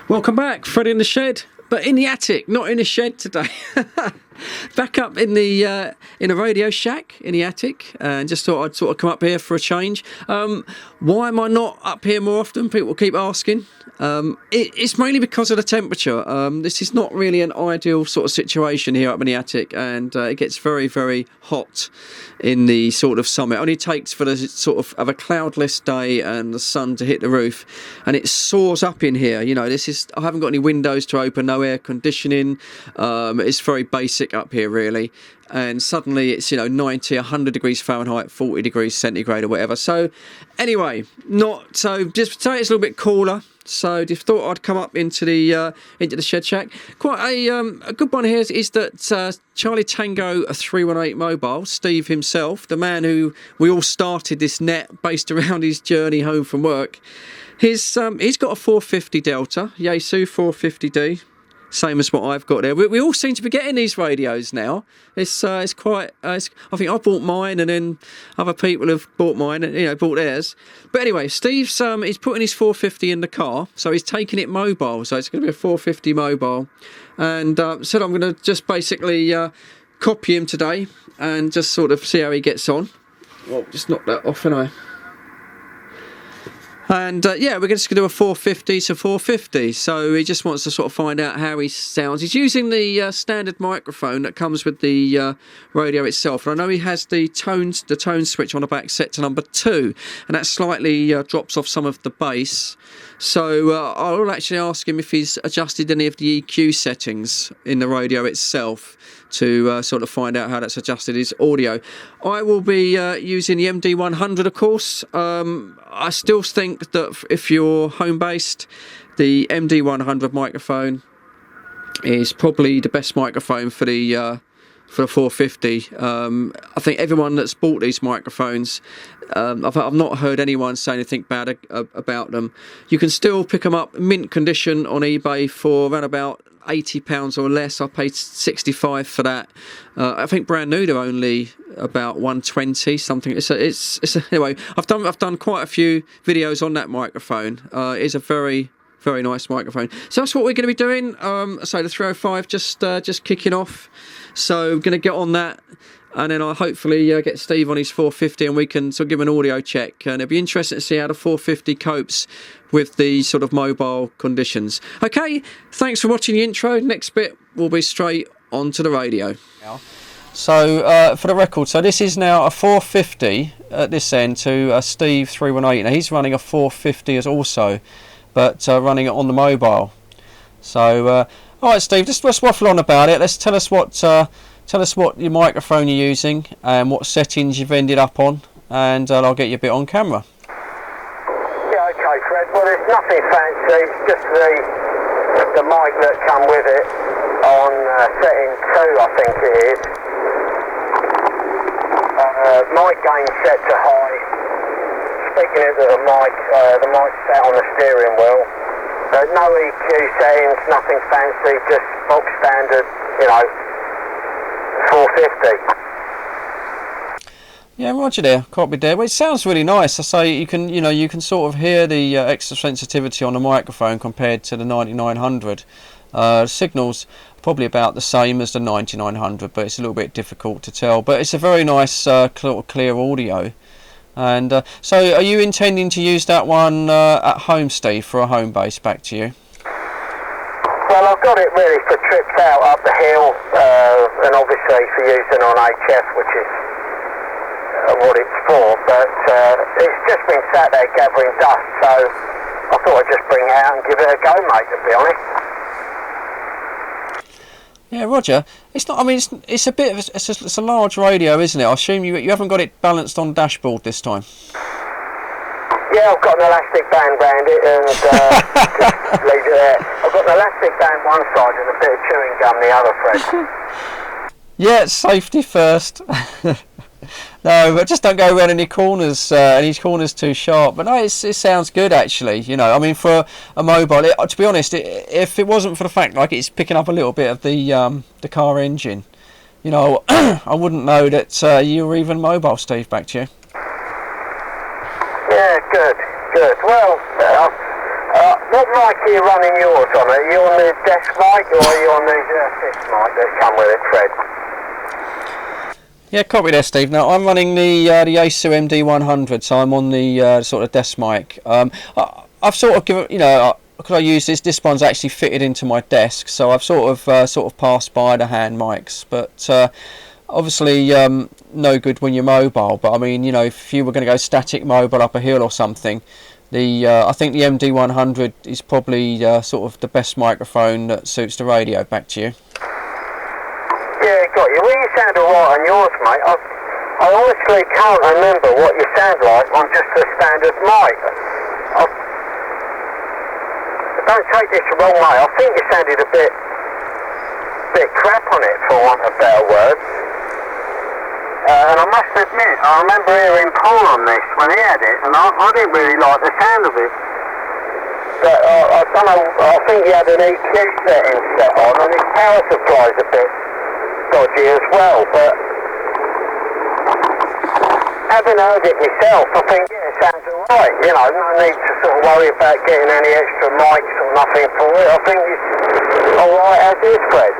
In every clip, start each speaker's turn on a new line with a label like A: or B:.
A: Welcome back, Freddy in the shed, but in the attic, not in the shed today. Back up in the Radio Shack in the attic, and just thought I'd sort of come up here for a change. Why am I not up here more often? People keep asking. It's mainly because of the temperature. This is not really an ideal sort of situation here up in the attic, and it gets very, very hot in the sort of summer. It only takes for the sort of a cloudless day and the sun to hit the roof, and it soars up in here. You know, I haven't got any windows to open, no air conditioning. It's very basic up here, really. And suddenly it's 90, 100 degrees Fahrenheit, 40 degrees centigrade or whatever. So anyway, just today it's a little bit cooler. So just thought I'd come up into the Shed Shack. Quite a good one here is that Charlie Tango 318 Mobile, Steve himself, the man who we all started this net based around his journey home from work. He's got a 450 Delta, Yaesu 450D. Same as what I've got there. We all seem to be getting these radios now. It's quite. I think I bought mine, and then other people have bought mine, and bought theirs. But anyway, Steve's he's putting his 450 in the car, so he's taking it mobile. So it's going to be a 450 mobile, and said I'm going to just basically copy him today and just sort of see how he gets on. Well, just knock that off, and And we're just going to do a 450 to 450. So he just wants to sort of find out how he sounds. He's using the standard microphone that comes with the radio itself. And I know he has the tone switch on the back set to number 2, and that slightly drops off some of the bass. So I'll actually ask him if he's adjusted any of the EQ settings in the radio itself to sort of find out how that's adjusted his audio. I will be using the MD100, of course. I still think that if you're home-based, the MD100 microphone is probably the best microphone for the 450. I think everyone that's bought these microphones, I've not heard anyone say anything bad about them. You can still pick them up mint condition on eBay for around about £80 or less. I paid £65 for that. I think brand new they're only about £120 something. Anyway, I've done quite a few videos on that microphone. It's a very, very nice microphone. So that's what we're going to be doing. So the 305 just kicking off. So I'm going to get on that, and then I'll hopefully get Steve on his 450, and we can sort of give him an audio check. And it'll be interesting to see how the 450 copes with the sort of mobile conditions. Okay, thanks for watching the intro. Next bit will be straight onto the radio. So for the record, so this is now a 450 at this end to a Steve 318. Now he's running a 450 as also, but running it on the mobile. So all right, Steve, just let's waffle on about it. Let's tell us what your microphone you're using and what settings you've ended up on, and I'll get you a bit on camera.
B: Yeah, okay, Fred. Well, there's nothing fancy. It's just the mic that come with it on setting 2, I think it is. Mic gain set to high. Speaking of the mic set on the steering wheel. No EQ settings, nothing fancy, just box standard, 450.
A: Yeah, roger there, copy there. Well, it sounds really nice. I say you can sort of hear the extra sensitivity on the microphone compared to the 9900. Signal's probably about the same as the 9900, but it's a little bit difficult to tell. But it's a very nice, clear audio. And so are you intending to use that one at home, Steve, for a home base? Back to you.
B: Well, I've got it really for trips out up the hill, and obviously for using on HF, which is what it's for, but it's just been sat there gathering dust, so I thought I'd just bring it out and give it a go, mate, to be honest.
A: Yeah, Roger. It's not. I mean, it's a bit of it's a large radio, isn't it? I assume you haven't got it balanced on dashboard this time.
B: Yeah, I've got an elastic band around it, and just leave it there. I've got an elastic band one side and a bit of chewing gum the other, Fred.
A: Yeah, safety first. No, but just don't go around any corners. Any corners too sharp. But no, it sounds good actually. I mean, for a mobile, to be honest, if it wasn't for the fact like it's picking up a little bit of the car engine, I wouldn't know that you were even mobile, Steve. Back to you.
B: Yeah, good. Well, What mic are you running yours on? Are you on the desk mic or are you on the this mic that come with it, Fred?
A: Yeah, copy there, Steve. Now I'm running the Yaesu MD100, so I'm on the sort of desk mic. I've sort of given, could I use this? This one's actually fitted into my desk, so I've sort of passed by the hand mics, but obviously no good when you're mobile. But I mean, if you were going to go static mobile up a hill or something, I think the MD100 is probably sort of the best microphone that suits the radio. Back to you.
B: Yeah, got you. Well, you sound alright on yours, mate. I honestly can't remember what you sound like on just a standard mic. Don't take this the wrong way. I think you sounded a bit crap on it, for want of better words. And I must admit, I remember hearing Paul on this when he had it, and I didn't really like the sound of it. But I don't know, I think he had an EQ setting set on, and his power supply's a bit dodgy as well, but having heard it myself, I think it sounds alright, no need to sort of worry about getting any extra mics or nothing for it. I think it's alright as is, Fred.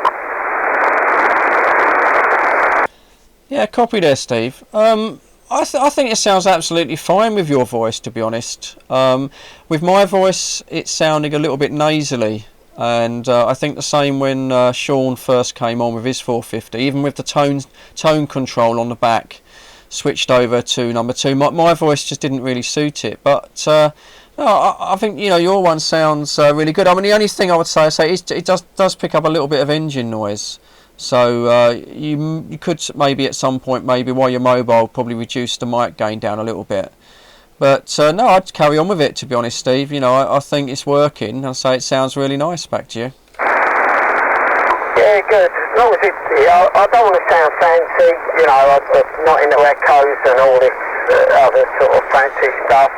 A: Yeah, copy there, Steve. I think it sounds absolutely fine with your voice, to be honest. With my voice, it's sounding a little bit nasally. And I think the same when Sean first came on with his 450, even with the tone control on the back switched over to number 2, my voice just didn't really suit it. But no, I think your one sounds really good. I mean, the only thing I would say is it does pick up a little bit of engine noise. So you could maybe at some point, maybe while you're mobile, probably reduce the mic gain down a little bit. But no, I'd carry on with it, to be honest, Steve. I think it's working. I'll say it sounds really nice. Back to you.
B: Yeah, good. As long as I don't want to sound fancy. I'm not into echoes and all this other sort of fancy stuff.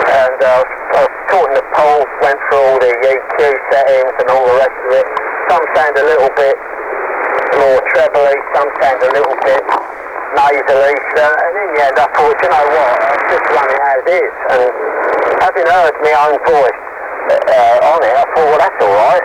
B: And I was talking to Paul, went through all the EQ settings and all the rest of it. Some sound a little bit more trebly, some sound a little bit nasally, and in the end I thought, you know what, I'll just run it as is, and having heard my own voice on it, I thought, well, that's alright,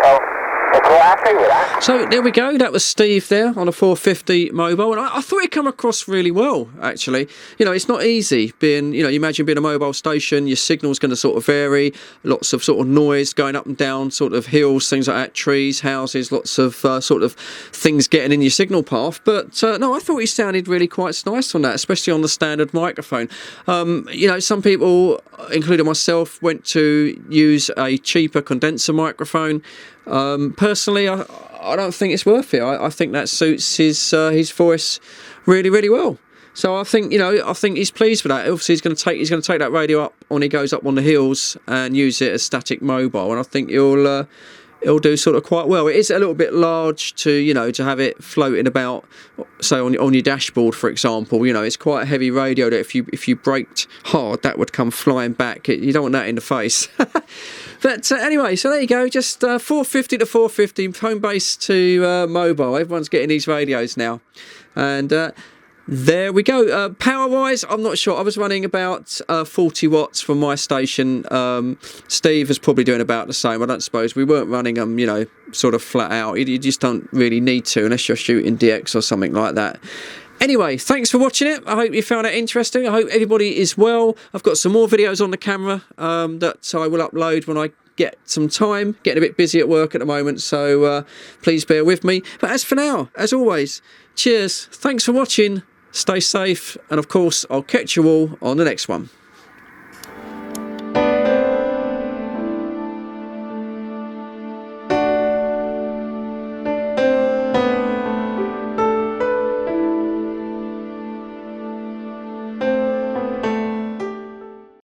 B: I'm quite happy with that.
A: So there we go, that was Steve there on a 450 mobile, and I thought it come across really well, actually. It's not easy being, you imagine being a mobile station, your signal's going to sort of vary, lots of sort of noise going up and down sort of hills, things like that, trees, houses, lots of sort of things getting in your signal path. But no, I thought he sounded really quite nice on that, especially on the standard microphone. Some people, including myself, went to use a cheaper condenser microphone. Personally, I don't think it's worth it. I think that suits his voice really, really well. So I think he's pleased with that. Obviously, he's going to take that radio up when he goes up on the hills and use it as static mobile, and I think he'll do sort of quite well. It is a little bit large to have it floating about, say on your dashboard, for example. it's quite a heavy radio that if you braked hard, that would come flying back. You don't want that in the face. But anyway, so there you go. Just 450 to 450, home base to mobile. Everyone's getting these radios now, and there we go. Power wise, I'm not sure. I was running about 40 watts from my station. Steve was probably doing about the same. I don't suppose we weren't running them, sort of flat out. You just don't really need to unless you're shooting DX or something like that. Anyway, thanks for watching it. I hope you found it interesting. I hope everybody is well. I've got some more videos on the camera that I will upload when I get some time. Getting a bit busy at work at the moment, so please bear with me. But as for now, as always, cheers. Thanks for watching. Stay safe. And of course, I'll catch you all on the next one.